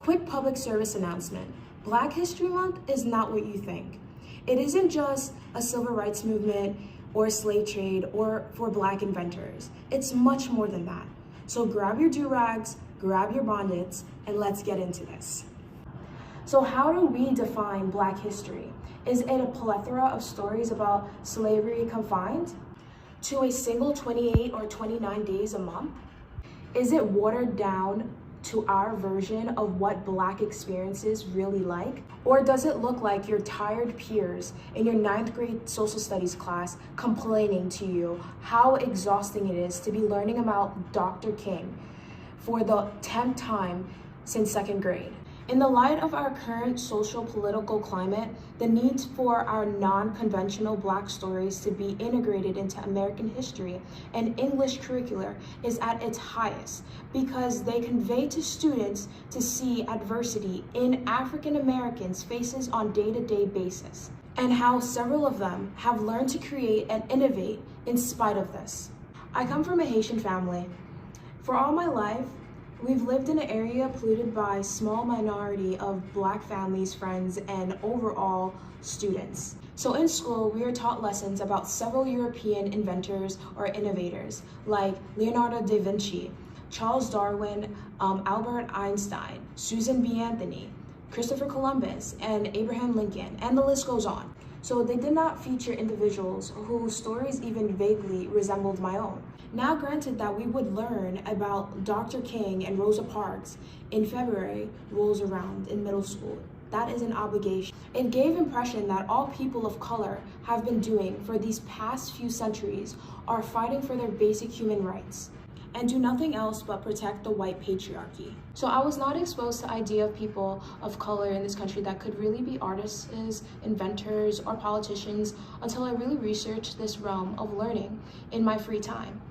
Quick public service announcement. Black History Month is not what you think. It isn't just a civil rights movement or slave trade or for Black inventors. It's much more than that. So grab your do-rags, grab your bonnets, and let's get into this. So how do we define Black history? Is it a plethora of stories about slavery confined to a single 28 or 29 days a month? Is it watered down to our version of what Black experiences really like? Or does it look like your tired peers in your 9th grade social studies class complaining to you how exhausting it is to be learning about Dr. King for the 10th time since 2nd grade? In the light of our current social political climate, the need for our non-conventional Black stories to be integrated into American history and English curricula is at its highest because they convey to students to see adversity in African Americans' faces on a day-to-day basis, and how several of them have learned to create and innovate in spite of this. I come from a Haitian family. For all my life, we've lived in an area polluted by a small minority of Black families, friends, and overall students. So in school, we are taught lessons about several European inventors or innovators like Leonardo da Vinci, Charles Darwin, Albert Einstein, Susan B. Anthony, Christopher Columbus, and Abraham Lincoln, and the list goes on. So they did not feature individuals whose stories even vaguely resembled my own. Now granted that we would learn about Dr. King and Rosa Parks in February rolls around in middle school. That is an obligation. It gave impression that all people of color have been doing for these past few centuries are fighting for their basic human rights and do nothing else but protect the white patriarchy. So I was not exposed to the idea of people of color in this country that could really be artists, inventors, or politicians until I really researched this realm of learning in my free time.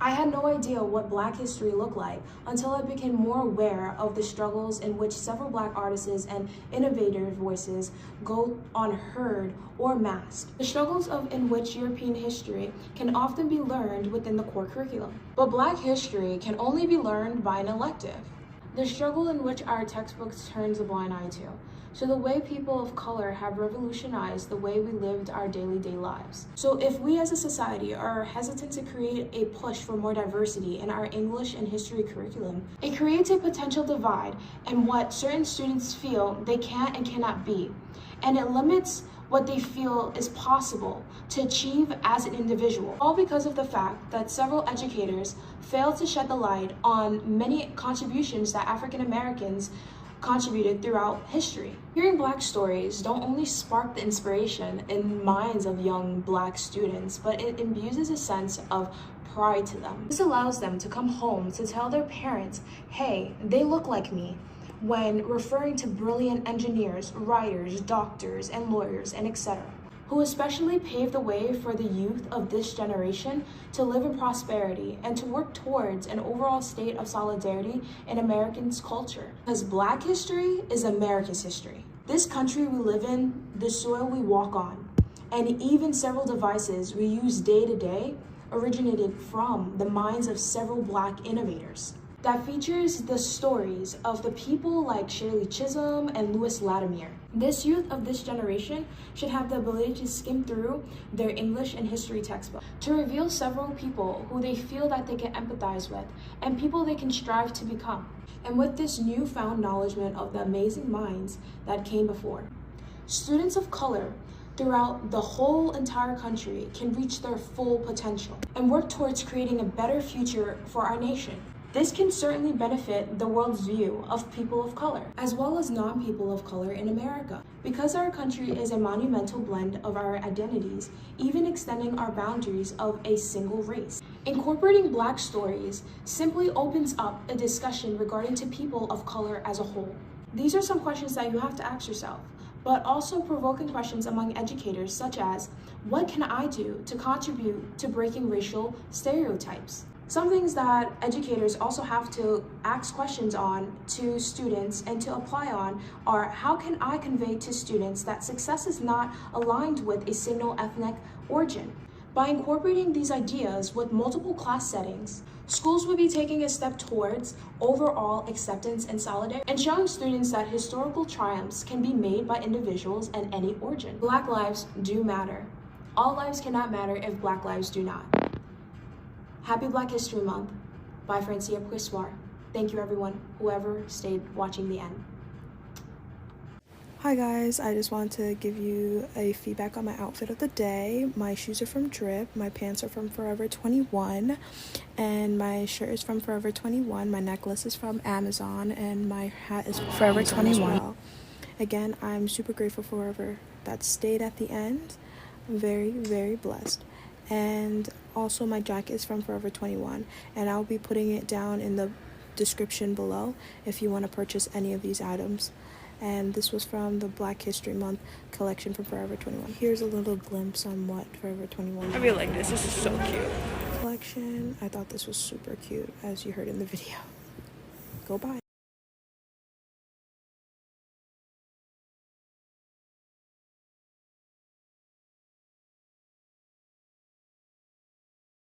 I had no idea what Black history looked like until I became more aware of the struggles in which several Black artists and innovator voices go unheard or masked. The struggles in which European history can often be learned within the core curriculum. But Black history can only be learned by an elective. The struggle in which our textbooks turns a blind eye to. So the way people of color have revolutionized the way we lived our daily lives. So if we as a society are hesitant to create a push for more diversity in our English and history curriculum, it creates a potential divide in what certain students feel they can and cannot be. And it limits what they feel is possible to achieve as an individual, all because of the fact that several educators fail to shed the light on many contributions that African Americans contributed throughout history. Hearing Black stories don't only spark the inspiration in minds of young Black students, but it imbues a sense of pride to them. This allows them to come home to tell their parents, hey, they look like me, when referring to brilliant engineers, writers, doctors, and lawyers, and etc., who especially paved the way for the youth of this generation to live in prosperity and to work towards an overall state of solidarity in Americans' culture. Because Black history is America's history. This country we live in, the soil we walk on, and even several devices we use day to day originated from the minds of several Black innovators. That features the stories of the people like Shirley Chisholm and Louis Latimer. This youth of this generation should have the ability to skim through their English and history textbook to reveal several people who they feel that they can empathize with and people they can strive to become. And with this newfound acknowledgement of the amazing minds that came before, students of color throughout the whole entire country can reach their full potential and work towards creating a better future for our nation. This can certainly benefit the world's view of people of color, as well as non-people of color in America. Because our country is a monumental blend of our identities, even extending our boundaries of a single race. Incorporating Black stories simply opens up a discussion regarding to people of color as a whole. These are some questions that you have to ask yourself, but also provoking questions among educators such as, what can I do to contribute to breaking racial stereotypes? Some things that educators also have to ask questions on to students and to apply on are, how can I convey to students that success is not aligned with a single ethnic origin? By incorporating these ideas with multiple class settings, Schools will be taking a step towards overall acceptance and solidarity and showing students that historical triumphs can be made by individuals and any origin. Black lives do matter. All lives cannot matter if Black lives do not. Happy Black History Month by Francia Poissoir. Thank you everyone, whoever stayed watching the end. Hi guys, I just wanted to give you a feedback on my outfit of the day. My shoes are from Drip, my pants are from Forever 21, and my shirt is from Forever 21, my necklace is from Amazon, and my hat is from Forever 21 as well. Again, I'm super grateful for whoever that stayed at the end. I'm very, very blessed. And also my jacket is from Forever 21, and I'll be putting it down in the description below if you want to purchase any of these items. And this was from the Black History Month collection from Forever 21. Here's a little glimpse on what Forever 21 I really like this. This is so cute. collection. I thought this was super cute, as you heard in the video. Go buy.